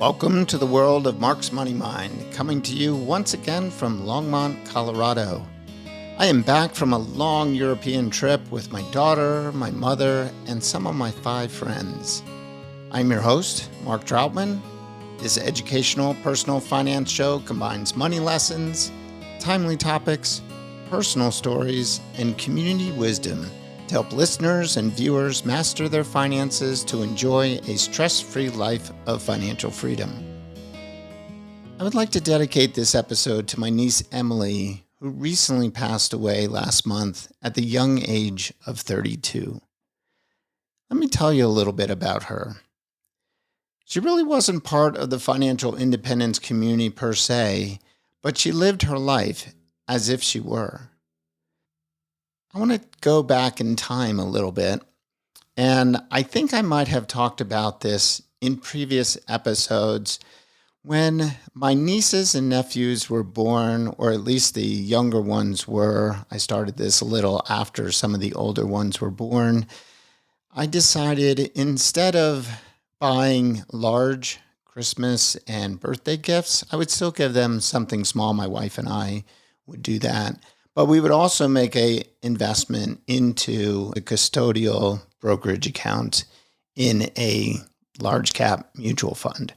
Welcome to the world of Mark's Money Mind, coming to you once again from Longmont, Colorado. I am back from a long European trip with my daughter, my mother, and some of my 5 friends. I'm your host, Mark Troutman. This educational personal finance show combines money lessons, timely topics, personal stories, and community wisdom to help listeners and viewers master their finances to enjoy a stress-free life of financial freedom. I would like to dedicate this episode to my niece Emily, who recently passed away last month at the young age of 32. Let me tell you a little bit about her. She really wasn't part of the financial independence community per se, but she lived her life as if she were. I want to go back in time a little bit, and I think I might have talked about this in previous episodes when my nieces and nephews were born, or at least the younger ones were. I started this a little after some of the older ones were born. I decided instead of buying large Christmas and birthday gifts, I would still give them something small. My wife and I would do that. But we would also make an investment into a custodial brokerage account in a large cap mutual fund.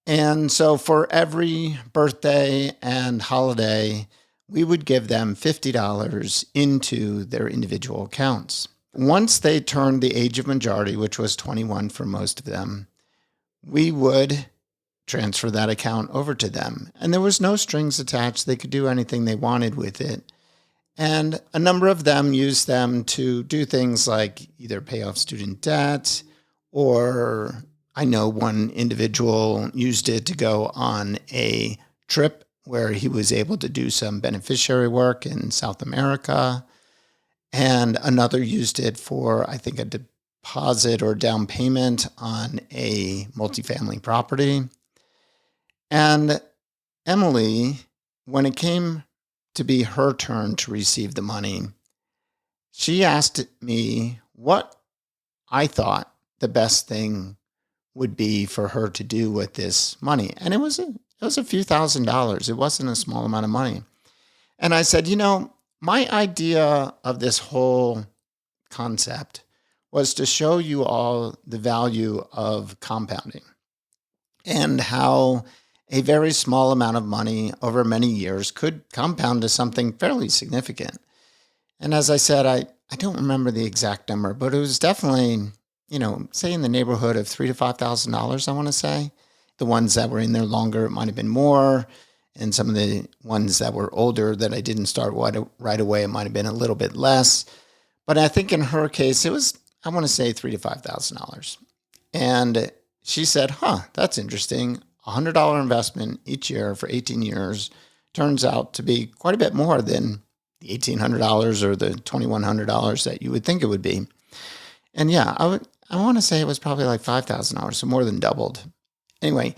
And so for every birthday and holiday, we would give them $50 into their individual accounts. Once they turned the age of majority, which was 21 for most of them, we would transfer that account over to them. And there was no strings attached. They could do anything they wanted with it. And a number of them used them to do things like either pay off student debt, or I know one individual used it to go on a trip where he was able to do some beneficiary work in South America. And another used it for, I think, a deposit or down payment on a multifamily property. And Emily, when it came to be her turn to receive the money, she asked me what I thought the best thing would be for her to do with this money. And it was a few $1,000s. It wasn't a small amount of money. And I said, my idea of this whole concept was to show you all the value of compounding and how a very small amount of money over many years could compound to something fairly significant. And as I said, I don't remember the exact number, but it was definitely, say in the neighborhood of $3,000 to $5,000, I want to say. The ones that were in there longer, it might have been more. And some of the ones that were older that I didn't start right away, it might have been a little bit less. But I think in her case, it was, I want to say $3,000 to $5,000. And she said, that's interesting. $100 investment each year for 18 years turns out to be quite a bit more than the $1,800 or the $2,100 that you would think it would be. And yeah, I want to say it was probably like $5,000, so more than doubled. Anyway,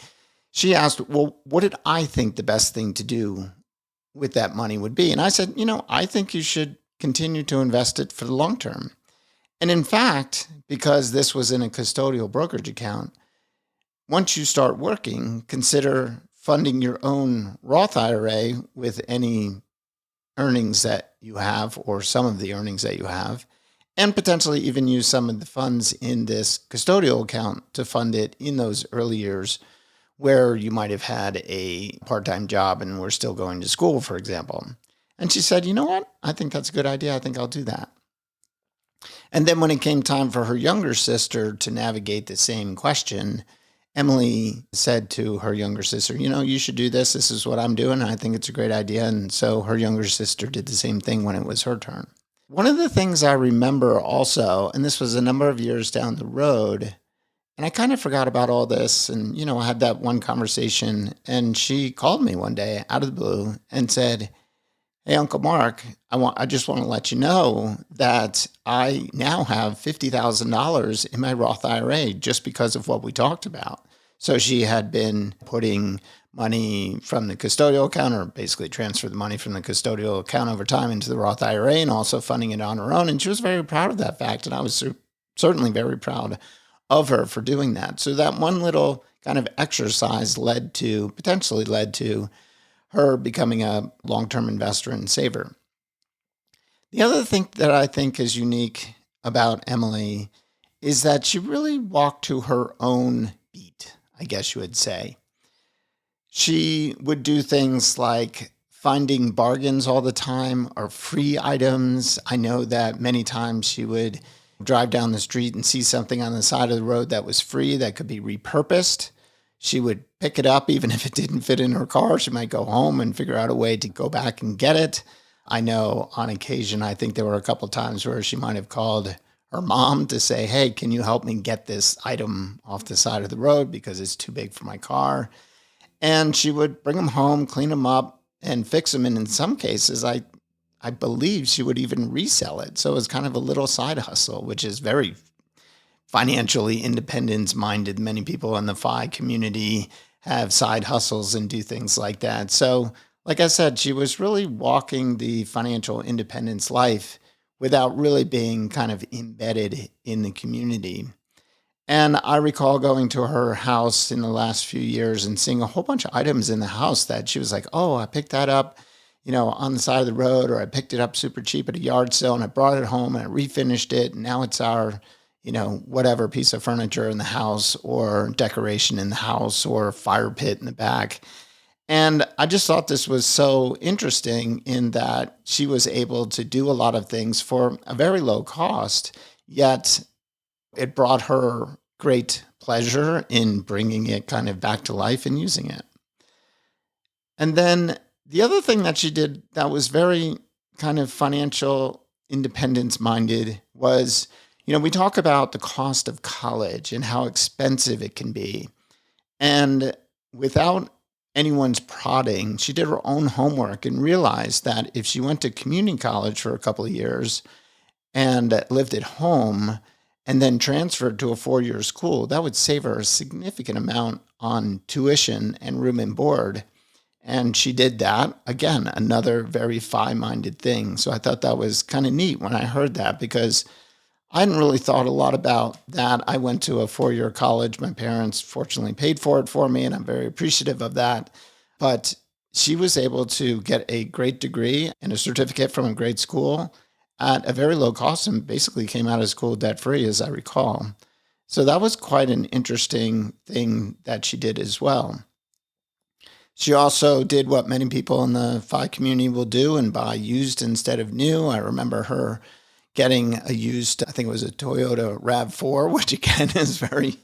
she asked, well, what did I think the best thing to do with that money would be? And I said, I think you should continue to invest it for the long term. And in fact, because this was in a custodial brokerage account, once you start working, consider funding your own Roth IRA with any earnings that you have or some of the earnings that you have, and potentially even use some of the funds in this custodial account to fund it in those early years where you might have had a part-time job and were still going to school, for example. And she said, you know what? I think that's a good idea. I think I'll do that. And then when it came time for her younger sister to navigate the same question, Emily said to her younger sister, you should do this. This is what I'm doing. And I think it's a great idea. And so her younger sister did the same thing when it was her turn. One of the things I remember also, and this was a number of years down the road, and I kind of forgot about all this. And, I had that one conversation and she called me one day out of the blue and said, hey, Uncle Mark, I just want to let you know that I now have $50,000 in my Roth IRA just because of what we talked about. So she had been putting money from the custodial account, or basically transferred the money from the custodial account over time into the Roth IRA and also funding it on her own. And she was very proud of that fact. And I was certainly very proud of her for doing that. So that one little kind of exercise potentially led to her becoming a long-term investor and saver. The other thing that I think is unique about Emily is that she really walked to her own beat, I guess you would say. She would do things like finding bargains all the time or free items. I know that many times she would drive down the street and see something on the side of the road that was free that could be repurposed. She would pick it up even if it didn't fit in her car. She might go home and figure out a way to go back and get it. I know on occasion, I think there were a couple of times where she might have called her mom to say, hey, can you help me get this item off the side of the road because it's too big for my car? And she would bring them home, clean them up, and fix them. And in some cases, I believe she would even resell it. So it was kind of a little side hustle, which is very financially independence-minded. Many people in the FI community have side hustles and do things like that. So like I said, she was really walking the financial independence life without really being kind of embedded in the community. And I recall going to her house in the last few years and seeing a whole bunch of items in the house that she was like, oh, I picked that up, on the side of the road, or I picked it up super cheap at a yard sale and I brought it home and I refinished it. And now it's our, whatever piece of furniture in the house or decoration in the house or fire pit in the back. And I just thought this was so interesting in that she was able to do a lot of things for a very low cost, yet it brought her great pleasure in bringing it kind of back to life and using it. And then the other thing that she did that was very kind of financial independence minded was, we talk about the cost of college and how expensive it can be. And without anyone's prodding, she did her own homework and realized that if she went to community college for a couple of years and lived at home and then transferred to a 4-year school, that would save her a significant amount on tuition and room and board. And she did that. Again, another very FI-minded thing. So I thought that was kind of neat when I heard that because I hadn't really thought a lot about that. I went to a 4-year college. My parents fortunately paid for it for me, and I'm very appreciative of that. But she was able to get a great degree and a certificate from a great school at a very low cost and basically came out of school debt-free, as I recall. So that was quite an interesting thing that she did as well. She also did what many people in the FI community will do and buy used instead of new. I remember her getting a used, I think it was a Toyota RAV4, which again is very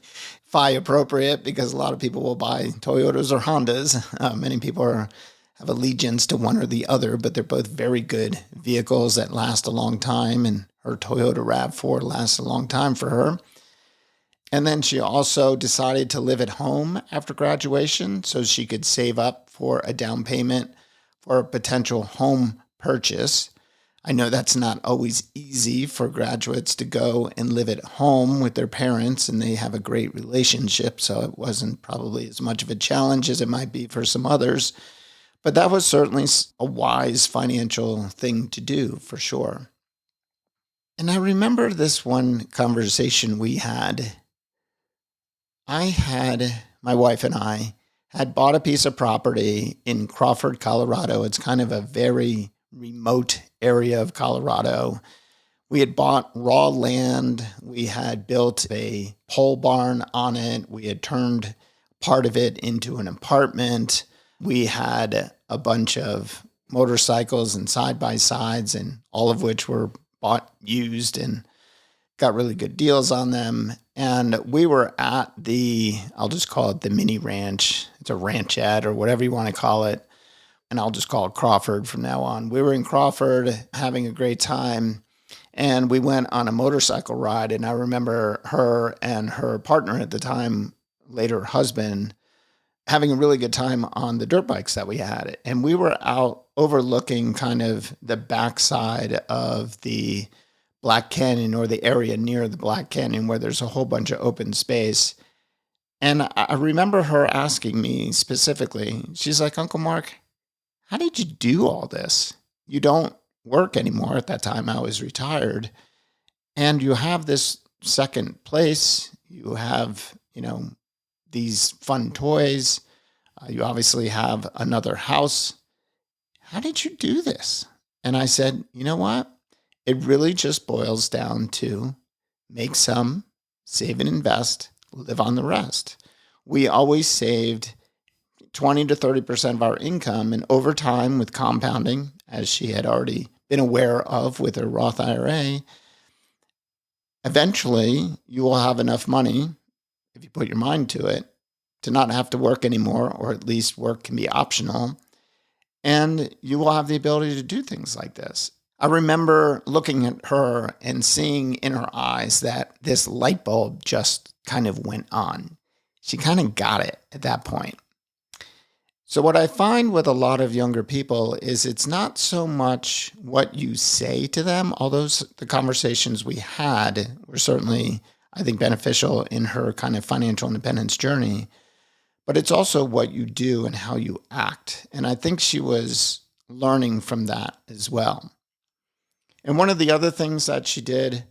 FI appropriate because a lot of people will buy Toyotas or Hondas. Many people have allegiance to one or the other, but they're both very good vehicles that last a long time, and her Toyota RAV4 lasts a long time for her. And then she also decided to live at home after graduation so she could save up for a down payment for a potential home purchase. I know that's not always easy for graduates to go and live at home with their parents, and they have a great relationship, so it wasn't probably as much of a challenge as it might be for some others. But that was certainly a wise financial thing to do, for sure. And I remember this one conversation we had. My wife and I had bought a piece of property in Crawford, Colorado. It's kind of a very remote area of Colorado. We had bought raw land. We had built a pole barn on it. We had turned part of it into an apartment. We had a bunch of motorcycles and side-by-sides, and all of which were bought used and got really good deals on them. And we were at I'll just call it the mini ranch. It's a ranchette or whatever you want to call it. And I'll just call it Crawford from now on. We were in Crawford having a great time, and we went on a motorcycle ride. And I remember her and her partner at the time, later husband, having a really good time on the dirt bikes that we had. And we were out overlooking kind of the backside of the Black Canyon, or the area near the Black Canyon where there's a whole bunch of open space. And I remember her asking me specifically, she's like, Uncle Mark, how did you do all this? You don't work anymore. At that time, I was retired. And you have this second place. You have, these fun toys. You obviously have another house. How did you do this? And I said, you know what? It really just boils down to make some, save and invest, live on the rest. We always saved 20 to 30% of our income. And over time, with compounding, as she had already been aware of with her Roth IRA, eventually you will have enough money, if you put your mind to it, to not have to work anymore, or at least work can be optional. And you will have the ability to do things like this. I remember looking at her and seeing in her eyes that this light bulb just kind of went on. She kind of got it at that point. So what I find with a lot of younger people is it's not so much what you say to them, although the conversations we had were certainly, I think, beneficial in her kind of financial independence journey, but it's also what you do and how you act. And I think she was learning from that as well. And one of the other things that she did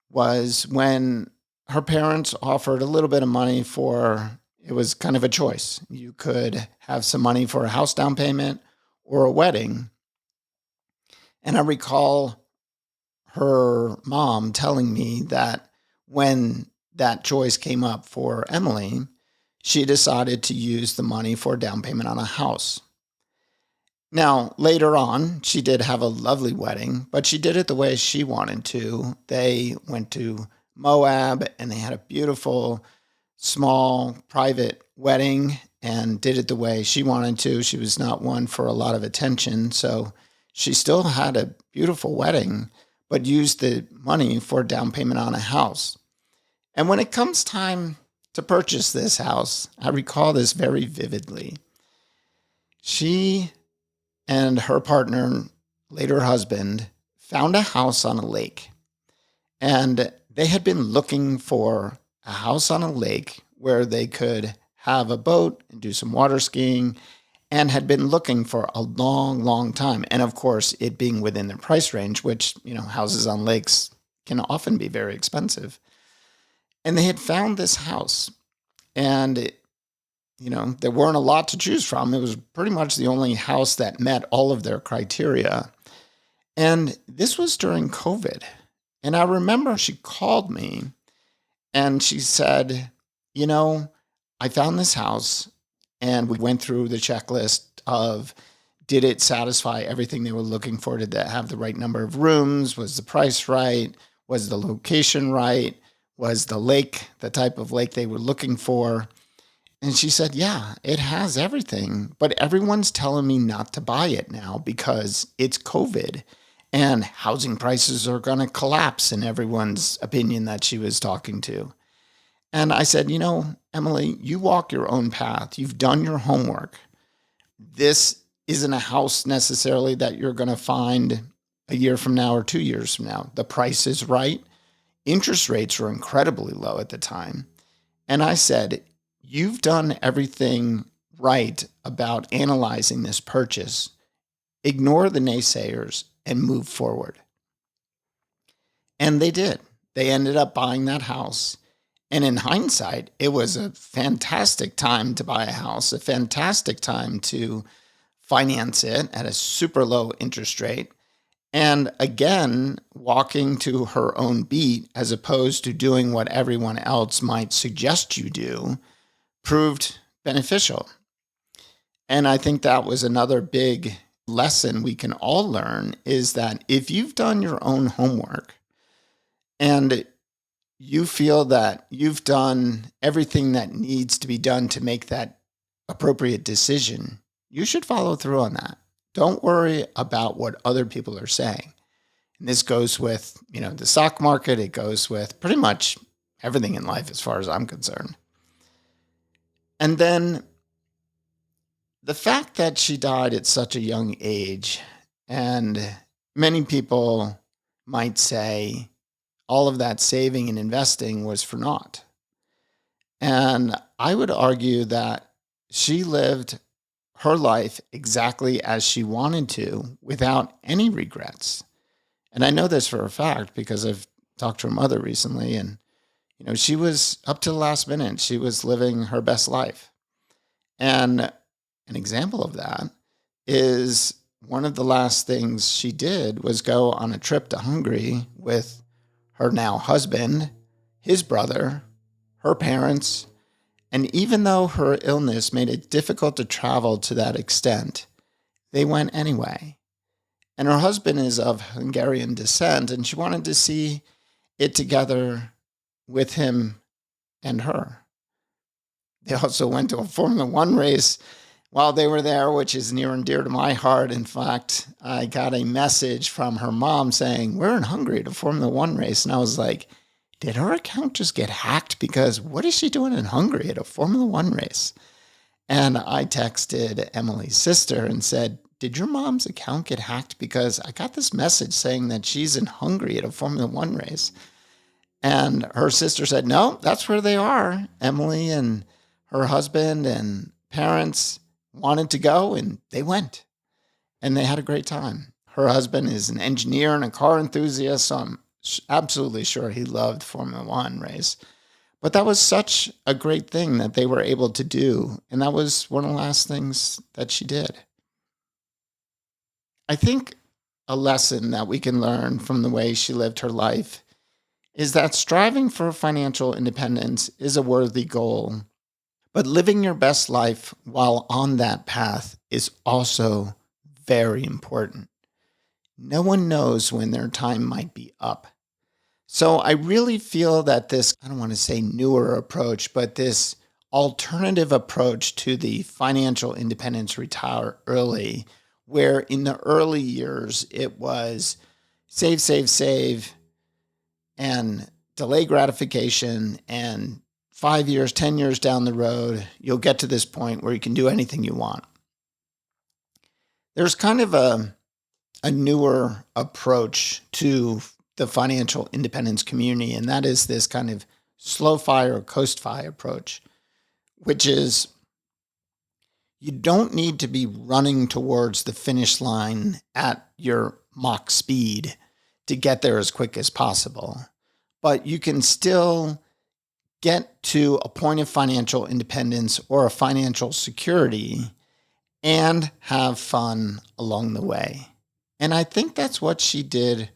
was when her parents offered a little bit of money for, it was kind of a choice. You could have some money for a house down payment or a wedding. And I recall her mom telling me that when that choice came up for Emily, she decided to use the money for a down payment on a house. Now, later on, she did have a lovely wedding, but she did it the way she wanted to. They went to Moab and they had a beautiful, small, private wedding and did it the way she wanted to. She was not one for a lot of attention, so she still had a beautiful wedding, but used the money for a down payment on a house. And when it comes time to purchase this house, I recall this very vividly. She and her partner, later husband, found a house on a lake. And they had been looking for a house on a lake where they could have a boat and do some water skiing, and had been looking for a long, long time. And of course, it being within their price range, which, houses on lakes can often be very expensive. And they had found this house, and there weren't a lot to choose from. It was pretty much the only house that met all of their criteria. And this was during COVID. And I remember she called me and she said, I found this house, and we went through the checklist of, did it satisfy everything they were looking for? Did it have the right number of rooms? Was the price right? Was the location right? Was the lake the type of lake they were looking for? And she said, yeah, it has everything, but everyone's telling me not to buy it now because it's COVID and housing prices are going to collapse, in everyone's opinion that she was talking to. And I said, Emily, you walk your own path. You've done your homework. This isn't a house necessarily that you're going to find a year from now or 2 years from now. The price is right. Interest rates were incredibly low at the time. And I said, you've done everything right about analyzing this purchase. Ignore the naysayers and move forward. And they did. They ended up buying that house. And in hindsight, it was a fantastic time to buy a house, a fantastic time to finance it at a super low interest rate. And again, walking to her own beat as opposed to doing what everyone else might suggest you do proved beneficial. And I think that was another big lesson we can all learn, is that if you've done your own homework and you feel that you've done everything that needs to be done to make that appropriate decision, you should follow through on that. Don't worry about what other people are saying. And this goes with, the stock market. It goes with pretty much everything in life as far as I'm concerned. And then the fact that she died at such a young age, and many people might say all of that saving and investing was for naught. And I would argue that she lived her life exactly as she wanted to without any regrets. And I know this for a fact because I've talked to her mother recently, and she was up to the last minute. She was living her best life. And an example of that is one of the last things she did was go on a trip to Hungary with her now husband, his brother, her parents. And even though her illness made it difficult to travel to that extent, they went anyway. And her husband is of Hungarian descent, and she wanted to see it together with him and her. They also went to a Formula One race while they were there, which is near and dear to my heart. In fact, I got a message from her mom saying, "We're in Hungary at a Formula One race." And I was like, did her account just get hacked? Because what is she doing in Hungary at a Formula One race? And I texted Emily's sister and said, did your mom's account get hacked? Because I got this message saying that she's in Hungary at a Formula One race. And her sister said, no, that's where they are. Emily and her husband and parents wanted to go, and they went. And they had a great time. Her husband is an engineer and a car enthusiast, so I'm absolutely sure he loved Formula One race. But that was such a great thing that they were able to do. And that was one of the last things that she did. I think a lesson that we can learn from the way she lived her life is that striving for financial independence is a worthy goal. But living your best life while on that path is also very important. No one knows when their time might be up. So I really feel that this, I don't want to say newer approach, but this alternative approach to the financial independence retire early, where in the early years it was save, save, save, and delay gratification, and 5 years, 10 years down the road, you'll get to this point where you can do anything you want. There's kind of a newer approach to the financial independence community, and that is this kind of slow fire or coast fire approach, which is you don't need to be running towards the finish line at your Mach speed to get there as quick as possible, but you can still get to a point of financial independence or a financial security and have fun along the way. And I think that's what she did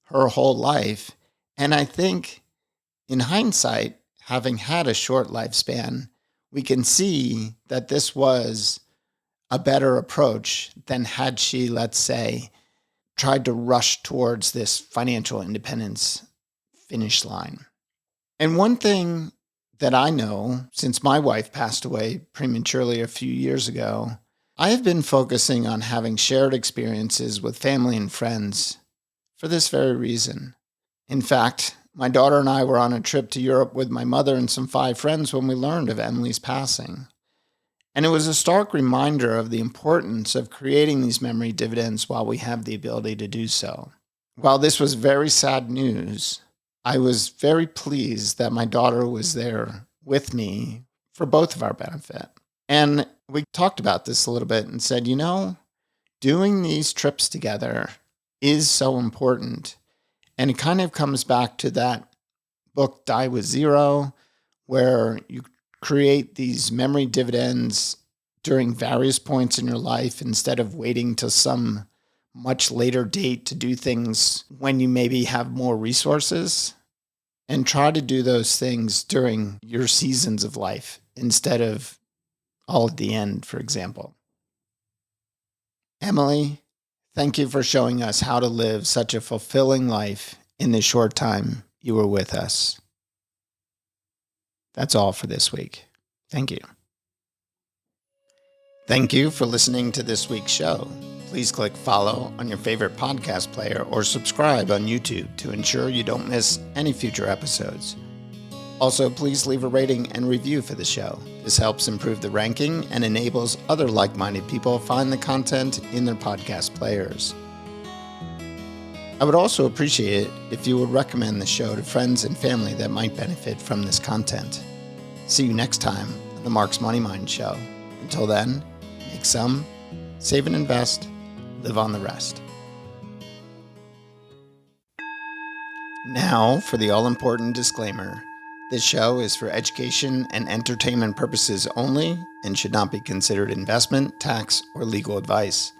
her whole life. And I think in hindsight, having had a short lifespan, we can see that this was a better approach than had she, let's say, tried to rush towards this financial independence finish line. And one thing that I know, since my wife passed away prematurely a few years ago, I have been focusing on having shared experiences with family and friends for this very reason. In fact, my daughter and I were on a trip to Europe with my mother and some 5 friends when we learned of Emily's passing. And it was a stark reminder of the importance of creating these memory dividends while we have the ability to do so. While this was very sad news, I was very pleased that my daughter was there with me for both of our benefit. And we talked about this a little bit and said, doing these trips together is so important. And it kind of comes back to that book, Die with Zero, where you create these memory dividends during various points in your life instead of waiting till some much later date to do things when you maybe have more resources, and try to do those things during your seasons of life instead of all at the end, for example. Emily, thank you for showing us how to live such a fulfilling life in the short time you were with us. That's all for this week. Thank you. Thank you for listening to this week's show. Please click follow on your favorite podcast player or subscribe on YouTube to ensure you don't miss any future episodes. Also, please leave a rating and review for the show. This helps improve the ranking and enables other like-minded people to find the content in their podcast players. I would also appreciate it if you would recommend the show to friends and family that might benefit from this content. See you next time on the Mark's Money Mind Show. Until then, make some, save and invest, live on the rest. Now for the all-important disclaimer. This show is for education and entertainment purposes only and should not be considered investment, tax, or legal advice.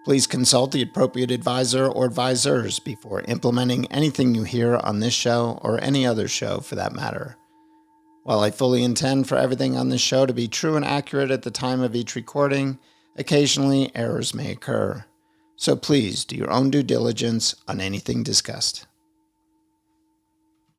Please consult the appropriate advisor or advisors before implementing anything you hear on this show or any other show for that matter. While I fully intend for everything on this show to be true and accurate at the time of each recording, occasionally errors may occur. So please do your own due diligence on anything discussed.